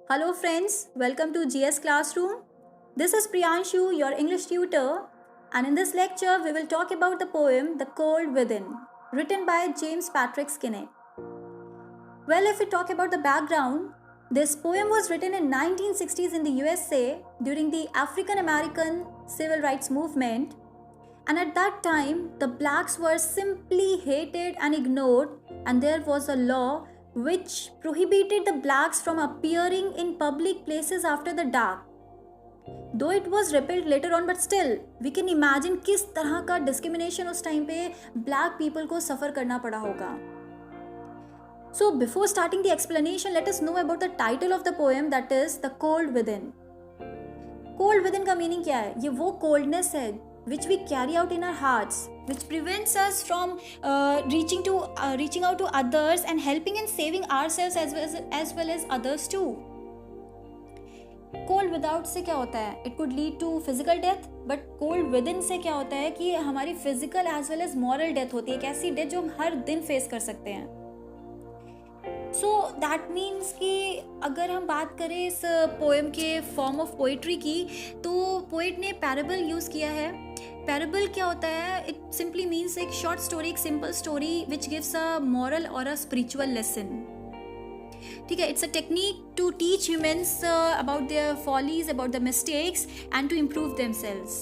Hello friends, welcome to GS Classroom. This is Priyanshu, your English tutor, and in this lecture we will talk about the poem The Cold Within, written by James Patrick Skinner. Well, if we talk about the background, this poem was written in 1960s in the USA during the African American Civil Rights Movement, and at that time the blacks were simply hated and ignored, and there was a law which prohibited the blacks from appearing in public places after the dark. Though it was repealed later on, but still we can imagine किस तरह का discrimination उस time पे black people को सफ़र करना पड़ा होगा. So before starting the explanation, let us know about the title of the poem, that is The Cold Within. Cold within का meaning क्या है? ये वो coldness है which we carry out in our hearts, which prevents us from reaching out to others and helping in saving ourselves as well as others too. Cold without से क्या होता है? It could lead to physical death, but cold within से क्या होता है कि हमारी physical as well as moral death होती है. एक ऐसी death जो हम हर दिन face कर सकते हैं. सो दैट मीन्स कि अगर हम बात करें इस पोएम के फॉर्म ऑफ पोइट्री की, तो पोइट ने पैराबल यूज़ किया है. पैराबल क्या होता है? इट सिंपली मीन्स एक शॉर्ट स्टोरी, एक simple story which gives a moral और अ स्पिरिचुअल लेसन. ठीक है, it's a technique to teach humans about their follies, about the mistakes and to improve themselves.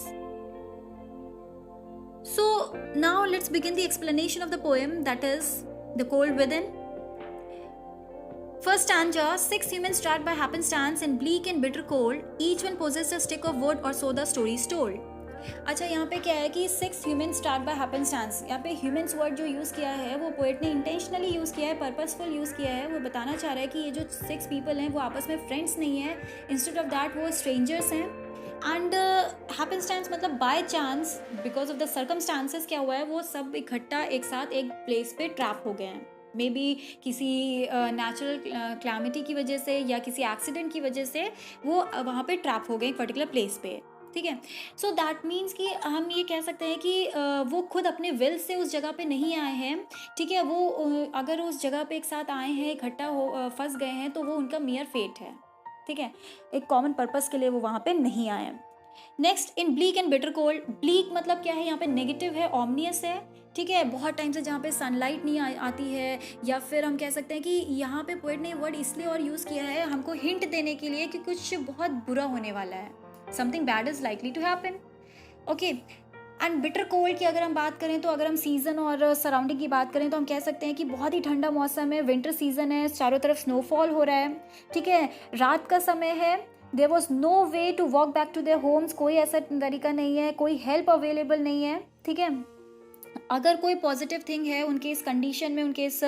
So now let's begin the explanation of the poem, that is the cold within. First stanza, 6 humans trapped by happenstance in bleak and bitter cold, each one possessed a stick of wood, or so the story is told. अच्छा, यहाँ पे क्या है कि 6 humans trapped by happenstance. यहाँ पे humans word जो use किया है वो पोएट ने इंटेंशनली यूज़ किया है, पर्पसफुल यूज़ किया है. वो बताना चाह रहा है कि ये जो 6 people हैं वो आपस में फ्रेंड्स नहीं है, इंस्टेड ऑफ दैट वो स्ट्रेंजर्स हैं. एंड हैपनस्टेंस मतलब by chance, because of the circumstances क्या हुआ है, वो सब इकट्ठा एक साथ एक प्लेस पे ट्रैप हो गए हैं. मे बी किसी नेचुरल क्लैमिटी की वजह से या किसी एक्सीडेंट की वजह से वो वहाँ पे ट्रैप हो गए एक पर्टिकुलर प्लेस पे. ठीक है, सो दैट मीन्स कि हम ये कह सकते हैं कि वो खुद अपने विल से उस जगह पे नहीं आए हैं. ठीक है, वो अगर उस जगह पे एक साथ आए हैं, इकट्ठा हो फंस गए हैं, तो वो उनका मियर फेट है. ठीक है, एक कॉमन पर्पस के लिए वो वहाँ पे नहीं आए हैं. Next, in bleak and bitter cold. Bleak मतलब क्या है? यहाँ पे नेगेटिव है, ऑमनियस है. ठीक है, बहुत टाइम से जहाँ पे सनलाइट नहीं आती है, या फिर हम कह सकते हैं कि यहाँ पे पोएट ने वर्ड इसलिए और यूज़ किया है हमको हिंट देने के लिए कि कुछ बहुत बुरा होने वाला है. Something bad is likely to happen. Okay, and bitter cold की अगर हम बात करें, तो अगर हम सीज़न और सराउंडिंग की बात करें तो हम कह सकते हैं कि बहुत ही ठंडा मौसम है, विंटर सीजन है, चारों तरफ स्नोफॉल हो रहा है. ठीक है, रात का समय है. There was no way to walk back to their homes. कोई ऐसा तरीका नहीं है, कोई हेल्प अवेलेबल नहीं है. ठीक है, अगर कोई पॉजिटिव थिंग है उनके इस कंडीशन में, उनके इस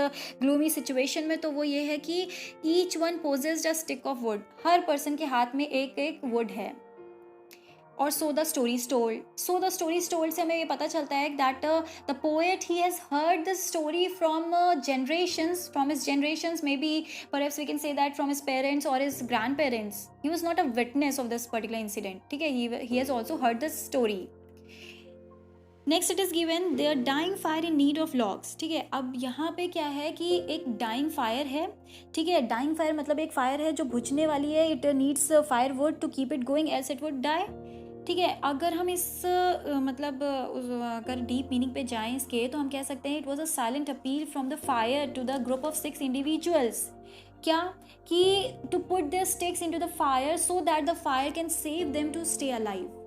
ग्लूमी सिचुएशन में, तो वो ये है कि each one possessed a stick of would. Her person के हाथ में एक एक वुड है. और so the stories told. So the stories told से हमें ये पता चलता है that the poet he has heard the story from generations, from his generations, maybe perhaps we can say that from his parents or his grandparents. He was not a witness of this particular incident. ठीक है, he has also heard the story. Next it is given their dying fire in need of logs. ठीक है, अब यहाँ पे क्या है कि एक डाइंग फायर है. ठीक है, डाइंग फायर मतलब एक फायर है जो बुझने वाली है. It needs fire wood to keep it going else it would die. ठीक है, अगर हम इस मतलब अगर डीप मीनिंग पे जाएं इसके, तो हम कह सकते हैं it was a silent appeal from the fire to the group of 6 individuals. क्या कि to put their sticks into the fire so that the fire can save them to stay alive.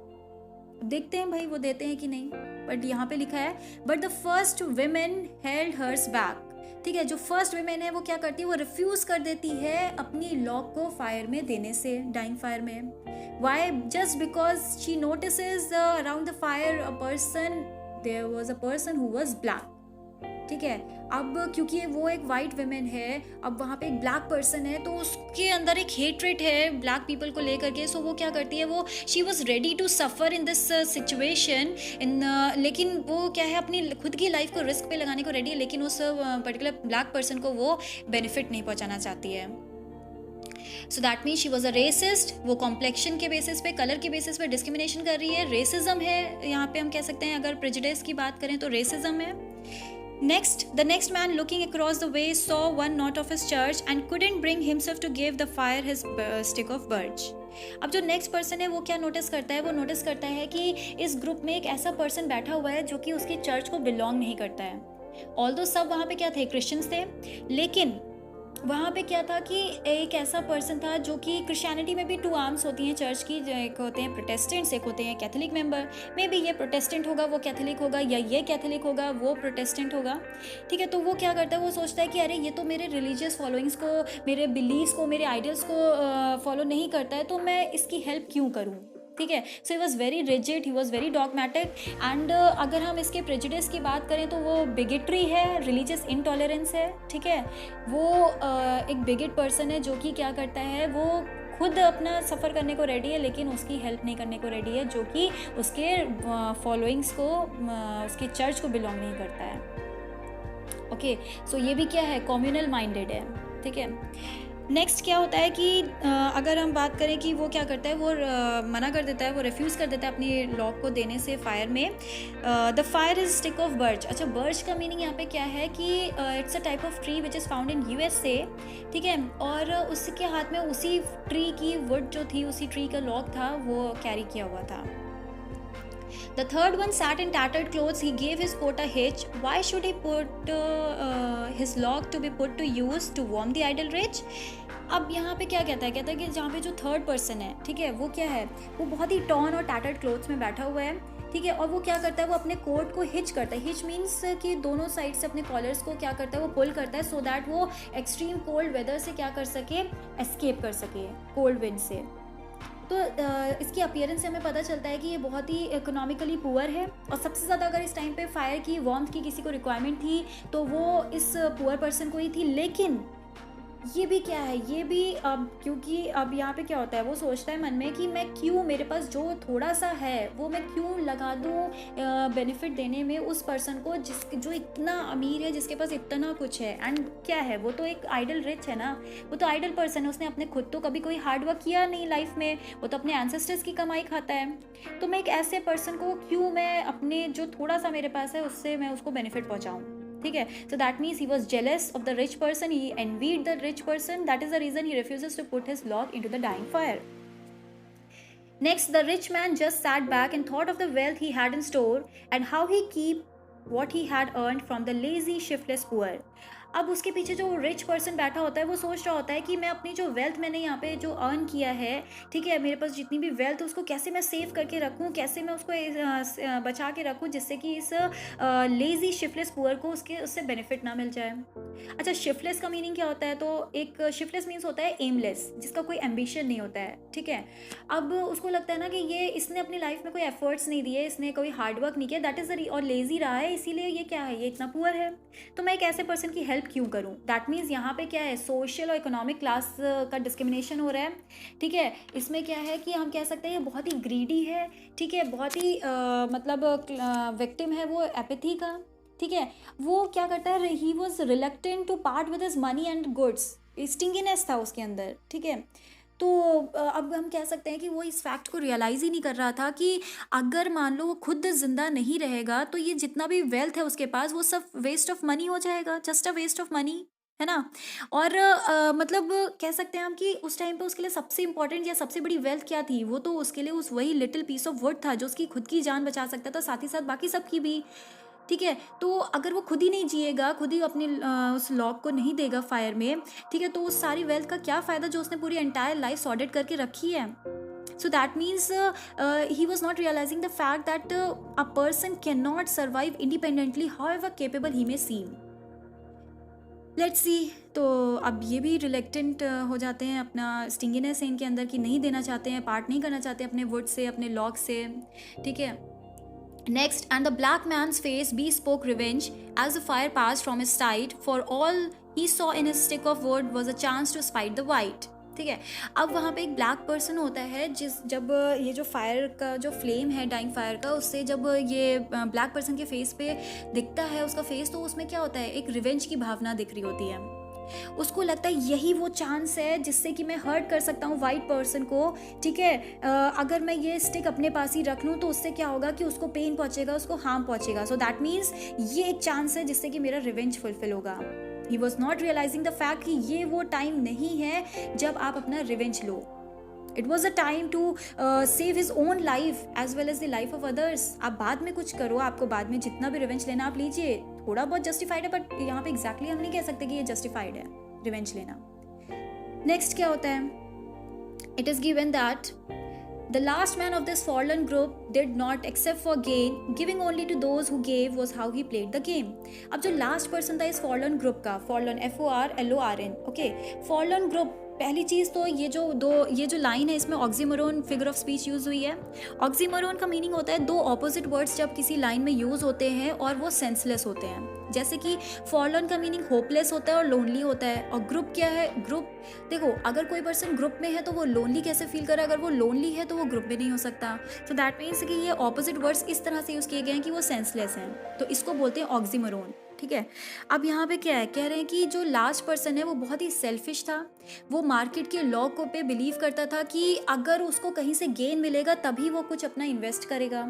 देखते हैं भाई वो देते हैं कि नहीं, बट यहाँ पे लिखा है but the first women held hers back. ठीक है, जो फर्स्ट विमेन है वो क्या करती है? वो रिफ्यूज कर देती है अपनी लॉक को फायर में देने से, डाइंग फायर में. Why? Just because she notices around the fire a person, there was a person who was black. ठीक है, अब क्योंकि वो एक वाइट वुमेन है, अब वहाँ पे एक ब्लैक पर्सन है, तो उसके अंदर एक हेट्रेट है ब्लैक पीपल को लेकर के. सो वो क्या करती है, वो she was ready to suffer in this situation in, लेकिन वो क्या है, अपनी खुद की लाइफ को रिस्क पे लगाने को रेडी है, लेकिन उस पर्टिकुलर ब्लैक पर्सन को वो बेनिफिट नहीं पहुँचाना चाहती है. So that means she was a resist. वो कॉम्प्लेक्शन के बेसिस पे, कलर के बेसिस पे डिस्क्रिमिनेशन कर रही है. रेसिज्म है यहाँ पे, हम कह सकते हैं अगर प्रेजुडिस की बात करें तो रेसिज्म है. The next man looking across the way saw one knot of his church and couldn't bring himself to give the fire his stick of birch. अब जो नेक्स्ट पर्सन है वो क्या नोटिस करता है, वो नोटिस करता है कि इस ग्रुप में एक ऐसा पर्सन बैठा हुआ है जो कि उसकी चर्च को बिलोंग नहीं करता है। ऑल्दो सब वहाँ पे क्या थे, क्रिश्चियंस थे, लेकिन वहाँ पे क्या था कि एक ऐसा पर्सन था जो कि क्रिश्चियनिटी में भी 2 आर्म्स होती हैं चर्च की, एक होते हैं प्रोटेस्टेंट्स, एक होते हैं कैथोलिक मेंबर। मे बी ये प्रोटेस्टेंट होगा वो कैथोलिक होगा, या ये कैथोलिक होगा वो प्रोटेस्टेंट होगा, ठीक है। तो वो क्या करता है, वो सोचता है कि अरे ये तो मेरे रिलीजियस फॉलोइंग्स को, मेरे बिलीव्स को, मेरे आइडियल्स को फॉलो नहीं करता है, तो मैं इसकी हेल्प क्यों करूँ, ठीक है। So he was very rigid, he was very dogmatic and अगर हम इसके प्रेजुडिस की बात करें तो वो बिगेट्री है, रिलीजियस इनटॉलरेंस है, ठीक है। वो एक बिगेट पर्सन है जो कि क्या करता है, वो खुद अपना सफ़र करने को रेडी है लेकिन उसकी हेल्प नहीं करने को रेडी है, जो कि उसके फॉलोइंग्स को, उसके चर्च को बिलोंग नहीं करता है। ओके, सो ये भी क्या है, कम्युनल माइंडेड है, ठीक है। नेक्स्ट क्या होता है कि अगर हम बात करें कि वो क्या करता है, वो मना कर देता है, वो रिफ्यूज़ कर देता है अपनी लॉक को देने से फायर में। The fire is stick of birch. अच्छा, बर्च का मीनिंग यहाँ पे क्या है कि it's a type of tree which is found in USA, ठीक है। और उसके हाथ में उसी ट्री की वुड जो थी, उसी ट्री का लॉक था, वो कैरी किया हुआ था। The third one sat in tattered clothes. He gave his coat a hitch. Why should he put his log to be put to use to warm the idle rich? अब यहाँ पे क्या कहता है कि जहाँ पे जो थर्ड पर्सन है, ठीक है, वो क्या है, वो बहुत ही टॉर्न और टैटर्ड क्लोथ्स में बैठा हुआ है, ठीक है। और वो क्या करता है, वो अपने कोट को हिच करता है। हिच मीन्स कि दोनों साइड से अपने कॉलर्स को क्या करता है, वो पुल करता है, सो दैट वो एक्सट्रीम कोल्ड वेदर से क्या कर सके, एस्केप कर सके, कोल्ड विंड से। तो इसकी अपीयरेंस से हमें पता चलता है कि ये बहुत ही इकोनॉमिकली पुअर है, और सबसे ज़्यादा अगर इस टाइम पे फायर की, वार्मथ की किसी को रिक्वायरमेंट थी तो वो इस पुअर पर्सन को ही थी। लेकिन ये भी क्या है, ये भी अब, क्योंकि अब यहाँ पे क्या होता है, वो सोचता है मन में कि मैं क्यों, मेरे पास जो थोड़ा सा है वो मैं क्यों लगा दूँ बेनिफिट देने में उस पर्सन को जो इतना अमीर है, जिसके पास इतना कुछ है। एंड क्या है, वो तो एक आइडल रिच है ना, वो तो आइडल पर्सन है, उसने अपने खुद तो कभी कोई हार्ड वर्क किया नहीं लाइफ में, वो तो अपने एंसेस्टर्स की कमाई खाता है। तो मैं एक ऐसे पर्सन को क्यों, मैं अपने जो थोड़ा सा मेरे पास है उससे मैं उसको बेनिफिट पहुँचाऊँ, ठीक है। So that means he was jealous of the rich person, he envied the rich person, that is the reason he refuses to put his log into the dying fire. Next, the rich man just sat back and thought of the wealth he had in store and how he keep what he had earned from the lazy, shiftless poor. अब उसके पीछे जो rich person बैठा होता है, वो सोच रहा होता है कि मैं अपनी जो वेल्थ मैंने यहाँ पे जो अर्न किया है, ठीक है, मेरे पास जितनी भी वेल्थ, उसको कैसे मैं सेव करके रखूँ, कैसे मैं उसको बचा के रखूँ, जिससे कि इस लेज़ी शिफ्टलेस पुअर को उससे बेनिफिट ना मिल जाए। अच्छा, शिफ्टलेस का मीनिंग क्या होता है, तो एक शिफ्टलेस मीन्स होता है एमलेस, जिसका कोई एम्बिशन नहीं होता है, ठीक है। अब उसको लगता है ना कि ये, इसने अपनी लाइफ में कोई एफर्ट्स नहीं दिए, इसने कोई हार्ड वर्क नहीं किया, दैट इज़ और लेज़ी रहा है, इसीलिए ये क्या है, ये इतना पुअर है, तो मैं एक ऐसे पर्सन की हेल्प क्यों करूं। दैट मीन्स यहाँ पे क्या है, सोशल और इकोनॉमिक क्लास का डिस्क्रिमिनेशन हो रहा है, ठीक है। इसमें क्या है कि हम कह सकते हैं ये बहुत ही ग्रीडी है, ठीक है, बहुत ही मतलब विक्टिम है वो एपैथी का, ठीक है। वो क्या करता है, he was reluctant to part with his money and goods, stinginess था उसके अंदर, ठीक है। तो अब हम कह सकते हैं कि वो इस फैक्ट को रियलाइज़ ही नहीं कर रहा था कि अगर मान लो वो खुद ज़िंदा नहीं रहेगा तो ये जितना भी वेल्थ है उसके पास, वो सब वेस्ट ऑफ मनी हो जाएगा, just a waste of money, है ना। और मतलब कह सकते हैं हम कि उस टाइम पे उसके लिए सबसे इंपॉर्टेंट या सबसे बड़ी वेल्थ क्या थी, वो तो उसके लिए उस वही लिटिल पीस ऑफ वुड था जो उसकी खुद की जान बचा सकता था, साथ ही साथ बाकी सबकी भी, ठीक है। तो अगर वो खुद ही नहीं जिएगा, खुद ही अपनी उस लॉग को नहीं देगा फायर में, ठीक है, तो उस सारी वेल्थ का क्या फ़ायदा जो उसने पूरी एंटायर लाइफ सॉर्टेड करके रखी है। So that means he was not realizing the fact that a person cannot survive independently, however capable he may seem. Let's see. तो अब ये भी रिलेक्टेंट हो जाते हैं, अपना स्टिंगीनेस है इनके अंदर कि नहीं देना चाहते हैं, पार्ट नहीं करना चाहते अपने वुड से, अपने लॉग से, ठीक है। Next, and the black man's face bespoke revenge as the fire passed from his side, for all he saw in his stick of wood was a chance to spite the white. ठीक है। अब वहाँ पे एक black person होता है, जब ये जो फायर का जो फ्लेम है, डाइंग फायर का, उससे जब ये ब्लैक पर्सन के फेस पे दिखता है उसका फेस, तो उसमें क्या होता है, एक रिवेंज की भावना दिख रही होती है, उसको लगता है यही वो चांस है जिससे कि मैं हर्ट कर सकता हूँ वाइट पर्सन को, ठीक है। अगर मैं ये स्टिक अपने पास ही रख लूँ तो उससे क्या होगा कि उसको पेन पहुँचेगा, उसको हार्म पहुँचेगा। सो दैट मीन्स ये एक चांस है जिससे कि मेरा रिवेंज फुलफिल होगा। He was not realising the fact कि ये वो टाइम नहीं है जब आप अपना रिवेंज लो। It was a time to save his own life as well as the life of others. आप बाद में कुछ करो, आपको बाद में जितना भी रिवेंज लेना आप लीजिए, थोड़ा बहुत जस्टिफाइड है, बट यहाँ पे एग्जैक्टली हम नहीं कह सकते कि ये जस्टिफाइड है रिवेंज लेना। नेक्स्ट क्या होता है, it is given that the last man of this fallen group did not accept for gain, giving only to those who gave was how he played the game. अब जो last person था इस fallen group का, fallen FORLORN, okay, fallen group, पहली चीज़ तो ये जो line है इसमें oxymoron figure of speech use हुई है। ऑक्सीमोरोन का मीनिंग होता है दो ऑपोजिट वर्ड्स जब किसी लाइन में यूज़ होते हैं और वो सेंसलेस होते हैं। जैसे कि फॉलन का मीनिंग होपलेस होता है और लोनली होता है, और ग्रुप क्या है, ग्रुप, देखो अगर कोई पर्सन ग्रुप में है तो वो लोनली कैसे फील करे, अगर वो लोनली है तो वो ग्रुप में नहीं हो सकता। तो दैट मीन्स कि ये ऑपोजिट वर्ड्स इस तरह से यूज़ किए गए हैं कि वो सेंसलेस हैं, तो इसको बोलते हैं ऑक्सीमोरोन, ठीक है। अब यहाँ पे क्या है, कह रहे हैं कि जो लास्ट पर्सन है वो बहुत ही सेल्फिश था, वो मार्केट के लॉ को पे बिलीव करता था कि अगर उसको कहीं से गेन मिलेगा तभी वो कुछ अपना इन्वेस्ट करेगा।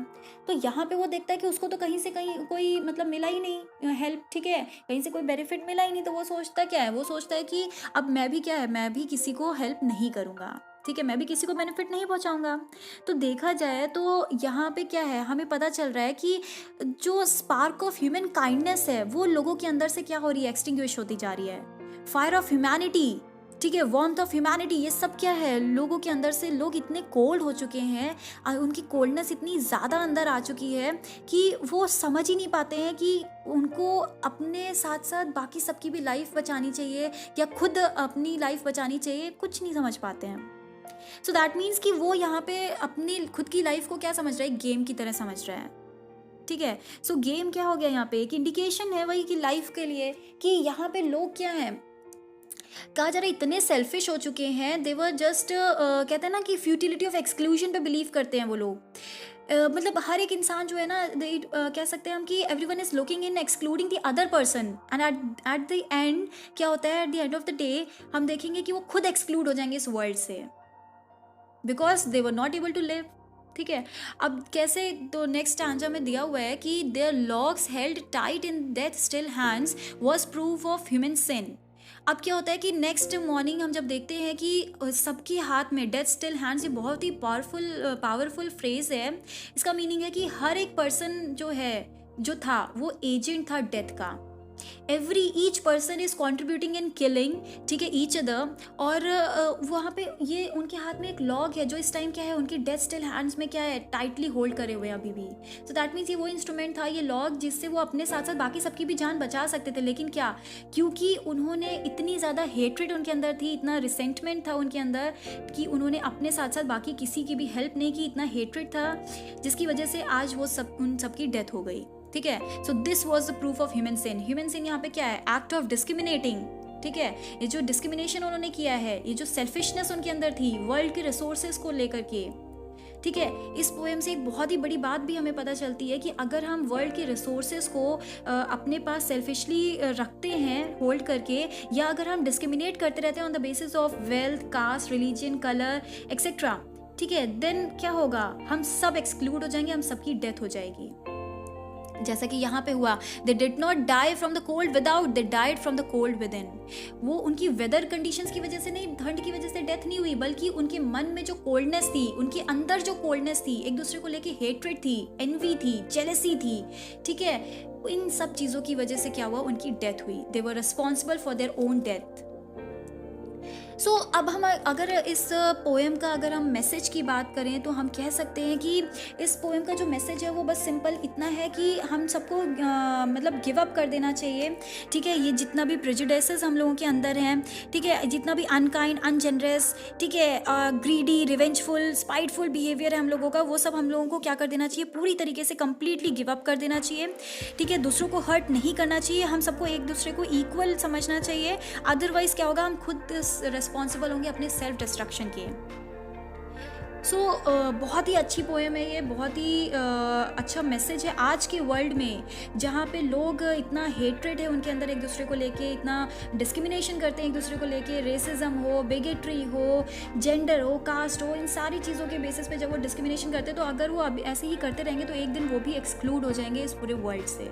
तो यहाँ पे वो देखता है कि उसको तो कहीं से कहीं कोई मतलब मिला ही नहीं हेल्प, ठीक है, कहीं से कोई बेनिफिट मिला ही नहीं, तो वो सोचता क्या है, वो सोचता है कि अब मैं भी क्या है, मैं भी किसी को हेल्प नहीं करूँगा, ठीक है, मैं भी किसी को बेनिफिट नहीं पहुंचाऊंगा। तो देखा जाए तो यहाँ पे क्या है, हमें पता चल रहा है कि जो स्पार्क ऑफ ह्यूमन काइंडनेस है वो लोगों के अंदर से क्या हो रही है, एक्सटिंग्विश होती जा रही है। फायर ऑफ ह्यूमैनिटी, ठीक है, वार्मथ ऑफ ह्यूमैनिटी, ये सब क्या है, लोगों के अंदर से लोग इतने कोल्ड हो चुके हैं, उनकी कोल्डनेस इतनी ज़्यादा अंदर आ चुकी है कि वो समझ ही नहीं पाते हैं कि उनको अपने साथ साथ बाकी सबकी भी लाइफ बचानी चाहिए या खुद अपनी लाइफ बचानी चाहिए, कुछ नहीं समझ पाते हैं। सो दैट मीन्स कि वो यहाँ पे अपनी खुद की लाइफ को क्या समझ रहा है, गेम की तरह समझ रहा है, ठीक है। सो गेम क्या हो गया यहाँ पे, एक इंडिकेशन है वही कि लाइफ के लिए कि यहाँ पे लोग क्या हैं, कहा जा रहा है इतने सेल्फिश हो चुके हैं, दे वर जस्ट कहते हैं ना कि फ्यूटिलिटी ऑफ एक्सक्लूजन पे बिलीव करते हैं वो लोग। मतलब हर एक इंसान जो है ना, कह सकते हैं हम कि everyone is looking in excluding the other person, and at the end क्या होता है, at the end of the day हम देखेंगे कि वो खुद एक्सक्लूड हो जाएंगे इस वर्ल्ड से, because they were not able to live, ठीक है। अब कैसे, तो नेक्स्ट स्टैंजा में दिया हुआ है कि their locks held tight in death still hands was proof of human sin. अब क्या होता है कि नेक्स्ट मॉर्निंग हम जब देखते हैं कि सबके हाथ में डेथ स्टिल हैंड्स, ये बहुत ही पावरफुल फ्रेज है। इसका मीनिंग है कि हर एक पर्सन जो था वो एजेंट था डेथ का। Each person is contributing in killing, ठीक है, ईच अदर। और वहाँ पे ये उनके हाथ में एक लॉग है जो इस टाइम क्या है, उनके डेथ स्टिल हैंड्स में क्या है, टाइटली होल्ड करे हुए अभी भी। तो दैट मीन्स ये वो इंस्ट्रूमेंट था, ये लॉग, जिससे वो अपने साथ साथ बाकी सबकी भी जान बचा सकते थे। लेकिन क्या, क्योंकि उन्होंने इतनी ज़्यादा हेट्रेड उनके अंदर थी, इतना रिसेंटमेंट था उनके अंदर कि उन्होंने अपने साथ साथ बाकी किसी की भी हेल्प नहीं की, इतना हेट्रेड था जिसकी वजह से आज वो उन सबकी डेथ हो गई, ठीक है। So this was the proof of human sin. Human sin यहाँ पे क्या है, एक्ट ऑफ डिस्क्रिमिनेटिंग, ठीक है। ये जो डिस्क्रिमिनेशन उन्होंने किया है, ये जो सेल्फिशनेस उनके अंदर थी वर्ल्ड के रिसोर्सेज को लेकर के, ठीक है। इस पोएम से एक बहुत ही बड़ी बात भी हमें पता चलती है कि अगर हम वर्ल्ड के रिसोर्सेज को अपने पास सेल्फिशली रखते हैं होल्ड करके, या अगर हम डिस्क्रिमिनेट करते रहते हैं on the basis of wealth, caste, religion, colour etcetera, ठीक है, देन क्या होगा, हम सब एक्सक्लूड हो जाएंगे, हम सबकी डेथ हो जाएगी। जैसा कि यहाँ पे हुआ, they did not die from the cold without, they died from the cold within. वो उनकी वेदर कंडीशंस की वजह से नहीं, ठंड की वजह से डेथ नहीं हुई, बल्कि उनके मन में जो कोल्डनेस थी, उनके अंदर जो कोल्डनेस थी, एक दूसरे को लेके हेट्रेड थी, एनवी थी, जेलसी थी, ठीक है, इन सब चीज़ों की वजह से क्या हुआ, उनकी डेथ हुई। They were responsible for their own death. So अब हम अगर इस पोएम का अगर हम मैसेज की बात करें तो हम कह सकते हैं कि इस पोएम का जो मैसेज है वो बस सिंपल इतना है कि हम सबको मतलब गिव अप कर देना चाहिए, ठीक है। ये जितना भी प्रेजुडिसेस हम लोगों के अंदर हैं, ठीक है, जितना भी अनकाइंड, अनजेनरस, ठीक है, ग्रीडी, रिवेंजफुल, स्पाइटफुल बिहेवियर है हम लोगों का, वो सब हम लोगों को क्या कर देना चाहिए, पूरी तरीके से कंप्लीटली गिव अप कर देना चाहिए, ठीक है। दूसरों को हर्ट नहीं करना चाहिए, हम सबको एक दूसरे को इक्वल समझना चाहिए, अदरवाइज क्या होगा, हम खुद रिस्पॉन्सिबल होंगे अपने सेल्फ डिस्ट्रक्शन के। बहुत ही अच्छी पोएम है ये, बहुत ही अच्छा मैसेज है आज के वर्ल्ड में, जहाँ पे लोग इतना हेट्रेड है उनके अंदर एक दूसरे को लेके, इतना डिस्क्रिमिनेशन करते हैं एक दूसरे को लेके, रेसिज्म हो, बिगेट्री हो, जेंडर हो, कास्ट हो, इन सारी चीज़ों के बेसिस पे जब वो डिस्क्रिमिनेशन करते हैं, तो अगर वो अब ऐसे ही करते रहेंगे तो एक दिन वो भी एक्सक्लूड हो जाएंगे इस पूरे वर्ल्ड से।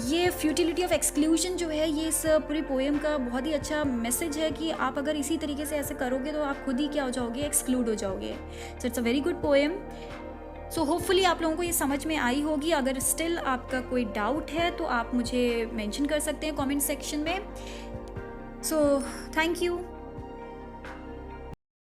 ये फ्यूटिलिटी ऑफ एक्सक्लूजन जो है, ये इस पूरी पोएम का बहुत ही अच्छा मैसेज है कि आप अगर इसी तरीके से ऐसे करोगे तो आप खुद ही क्या हो जाओगे, एक्सक्लूड हो जाओगे। So it's a very good poem. So hopefully आप लोगों को ये समझ में आई होगी। अगर स्टिल आपका कोई डाउट है तो आप मुझे मेंशन कर सकते हैं कमेंट सेक्शन में। So thank you.